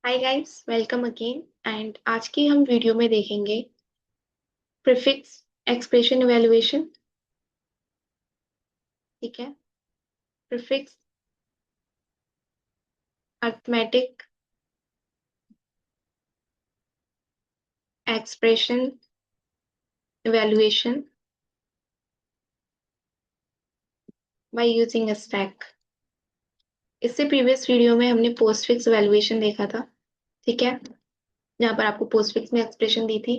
Hi guys, welcome again. And आज की हम वीडियो में देखेंगे प्रीफिक्स एक्सप्रेशन इवैल्यूएशन। ठीक है। Prefix arithmetic expression evaluation by using a stack. इससे प्रीवियस वीडियो में हमने पोस्टफिक्स इवैल्यूएशन देखा था। ठीक है। जहाँ पर आपको पोस्टफिक्स में एक्सप्रेशन दी थी,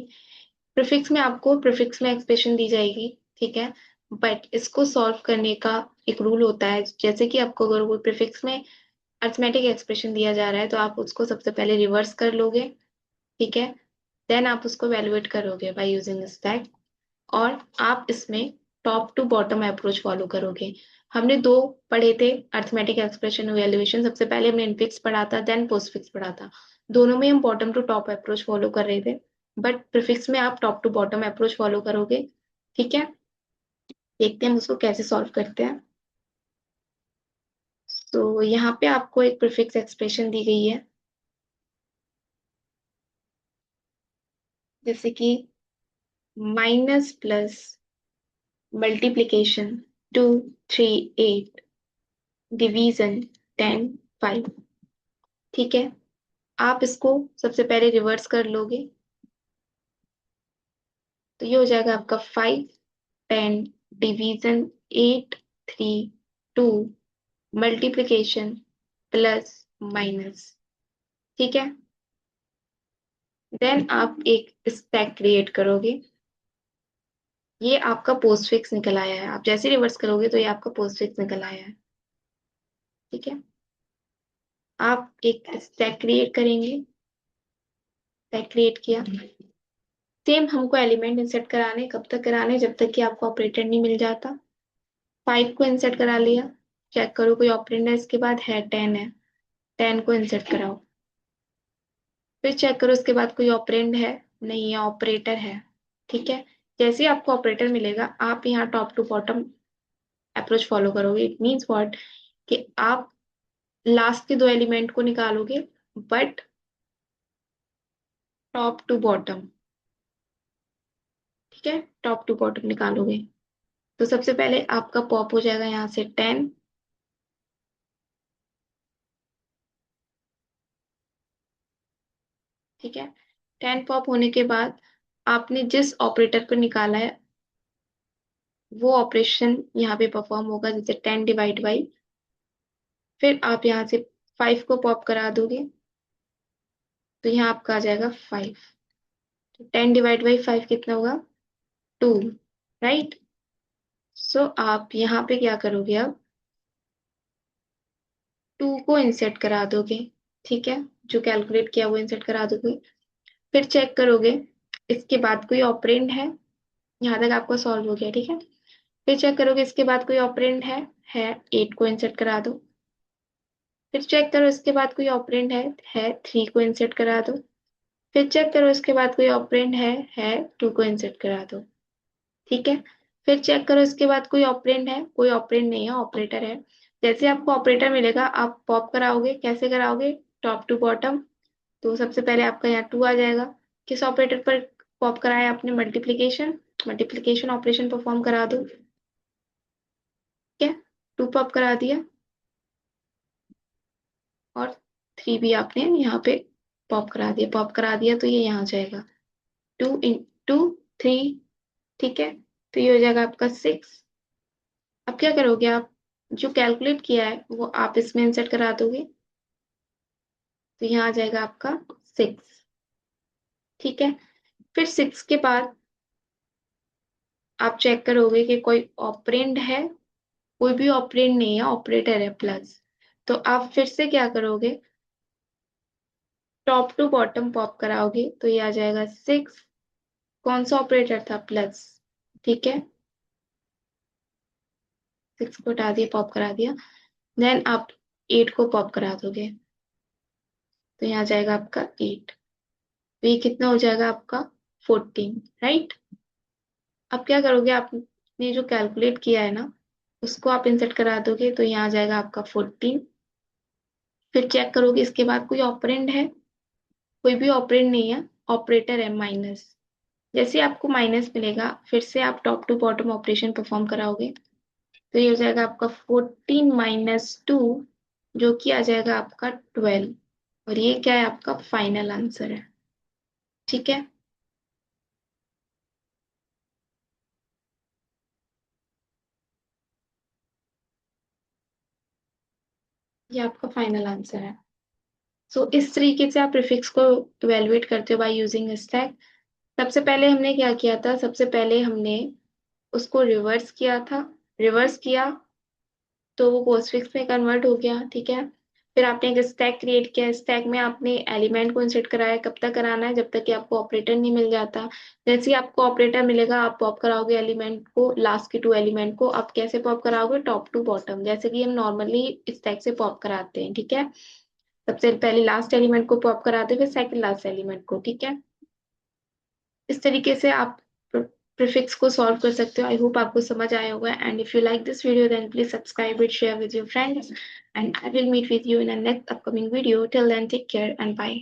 प्रीफिक्स में आपको प्रीफिक्स में एक्सप्रेशन दी जाएगी। ठीक है। बट इसको सॉल्व करने का एक रूल होता है। जैसे कि आपको अगर कोई प्रीफिक्स में अरिथमेटिक एक्सप्रेशन दिया जा रहा है तो आप उसको सबसे पहले रिवर्स कर लोगे। ठीक है। देन आप उसको वैल्यूएट करोगे बाय यूजिंग स्टैक। और आप इसमें top to bottom approach follow करोगे। हमने दो पढ़े थे अरिथमेटिक एक्सप्रेशन वैल्यूएशन। सबसे पहले हमने इनफिक्स पढ़ा था, देन पोस्टफिक्स पढ़ा था। दोनों में हम bottom to top approach follow कर रहे थे, बट प्रीफिक्स में आप top to bottom approach follow करोगे। ठीक है। देखते हैं हम उसको कैसे सॉल्व करते हैं। तो यहाँ पे आपको एक प्रीफिक्स एक्सप्रेशन दी गई है, जैसे कि माइनस प्लस मल्टीप्लीकेशन 2 3 8 डिवीजन 10 5। ठीक है। आप इसको सबसे पहले रिवर्स कर लोगे तो ये हो जाएगा आपका 5 10 डिवीजन 8 3 2 मल्टीप्लीकेशन प्लस माइनस। ठीक है। देन आप एक स्टैक क्रिएट करोगे। ये आपका पोस्टफिक्स निकल आया है। आप जैसे रिवर्स करोगे तो ये आपका पोस्टफिक्स निकल आया है। ठीक है। आप एक स्टैक क्रिएट करेंगे। स्टैक क्रिएट किया। सेम हमको एलिमेंट इंसर्ट कराने, कब तक कराने, जब तक कि आपको ऑपरेटर नहीं मिल जाता। 5 को इंसर्ट करा लिया। चेक करो कोई ऑपरेंड है, इसके बाद है 10 है। 10 को इंसर्ट कराओ। फिर चेक करो इसके बाद कोई ऑपरेंड है, नहीं है, ऑपरेटर है। ठीक है। जैसे ही आपको ऑपरेटर मिलेगा आप यहाँ top to bottom approach follow करोगे। इट मीन्स व्हाट, कि आप लास्ट के दो एलिमेंट को निकालोगे, बट टॉप टू बॉटम। ठीक है। टॉप टू बॉटम निकालोगे। तो सबसे पहले आपका पॉप हो जाएगा यहाँ से 10। ठीक है। 10 पॉप होने के बाद आपने जिस ऑपरेटर को निकाला है वो ऑपरेशन यहाँ पे परफॉर्म होगा, जैसे 10 डिवाइड बाई। फिर आप यहाँ से 5 को पॉप करा दोगे तो यहाँ आपका आ जाएगा 5। तो 10 डिवाइड बाई 5 कितना होगा? 2। राइट। सो आप यहाँ पे क्या करोगे अब? 2 को इंसर्ट करा दोगे। ठीक है। जो कैलकुलेट किया वो इंसर्ट करा दोगे। फिर चेक करोगे इसके बाद कोई ऑपरेंड है। यहाँ तक आपका सॉल्व हो गया। ठीक है। फिर चेक करोगे इसके बाद कोई ऑपरेंड है 8 को इंसर्ट करा दो। फिर चेक करो इसके बाद कोई ऑपरेंड है 3 को इंसर्ट करा दो। फिर चेक करो इसके बाद कोई ऑपरेंड है 2 को इंसर्ट करा दो। ठीक है। फिर चेक करो इसके बाद कोई ऑपरेंड है, कोई ऑपरेंड नहीं है, ऑपरेटर है। जैसे आपको ऑपरेटर मिलेगा आप पॉप कराओगे। कैसे कराओगे? Top to bottom. तो सबसे पहले आपका यहाँ 2 आ जाएगा। किस ऑपरेटर पर पॉप कराया आपने? मल्टीप्लीकेशन। मल्टीप्लीकेशन ऑपरेशन परफॉर्म करा दो। ठीक है। 2 पॉप करा दिया और 3 भी आपने यहाँ पे पॉप करा दिया। पॉप करा दिया तो ये यहाँ जाएगा 2 × 2 3। ठीक है। तो ये हो जाएगा आपका 6। अब क्या करोगे आप? जो कैलकुलेट किया है वो आप इसमें इंसर्ट करा दोगे तो यहाँ आ जाएगा आपका 6। ठीक है। फिर 6 के बाद आप चेक करोगे कि कोई ऑपरेंड है। कोई भी ऑपरेंड नहीं है, ऑपरेटर है प्लस। तो आप फिर से क्या करोगे? टॉप टू बॉटम पॉप कराओगे तो ये आ जाएगा 6। कौन सा ऑपरेटर था? प्लस। ठीक है। 6 को हटा दिया, पॉप करा दिया। देन आप 8 को पॉप करा दोगे तो यहाँ जाएगा आपका 8। तो ये कितना हो जाएगा आपका? 14। राइट। अब क्या करोगे? आपने जो कैलकुलेट किया है ना उसको आप इंसर्ट करा दोगे तो यहाँ आ जाएगा आपका 14। फिर चेक करोगे इसके बाद कोई ऑपरेंड है। कोई भी ऑपरेंड नहीं है, ऑपरेटर है माइनस। जैसे आपको माइनस मिलेगा, फिर से आप top to bottom operation perform कराओगे, तो ये हो जाएगा आपका 14 - 2, जो कि आ जाएगा आपका 12। और ये क्या है, आपका फाइनल आंसर है। ठीक है, ये आपका फाइनल आंसर है। सो इस तरीके से आप प्रीफिक्स को इवेलुएट करते हो बाय यूजिंग स्टैक। सबसे पहले हमने क्या किया था, सबसे पहले हमने उसको रिवर्स किया था। रिवर्स किया तो वो पोस्टफिक्स में कन्वर्ट हो गया। ठीक है, फिर आपने एक स्टैक क्रिएट किया। स्टैक में आपने एलिमेंट को इंसर्ट कराया। कब तक कराना है, जब तक कि आपको ऑपरेटर नहीं मिल जाता। जैसे ही आपको ऑपरेटर मिलेगा, आप पॉप कराओगे एलिमेंट को, लास्ट के 2 एलिमेंट को। आप कैसे पॉप कराओगे, टॉप टू बॉटम, जैसे कि हम नॉर्मली स्टैक से पॉप कराते हैं। ठीक है, सबसे पहले लास्ट एलिमेंट को पॉप कराते हैं, फिर सेकंड लास्ट एलिमेंट को। ठीक है, इस तरीके से आप प्रीफिक्स को सॉल्व कर सकते हो। आई होप आपको समझ आया होगा। And if you like this video then please subscribe it, share with your friends, and I will meet with you in a next upcoming video. Till then, take care and bye.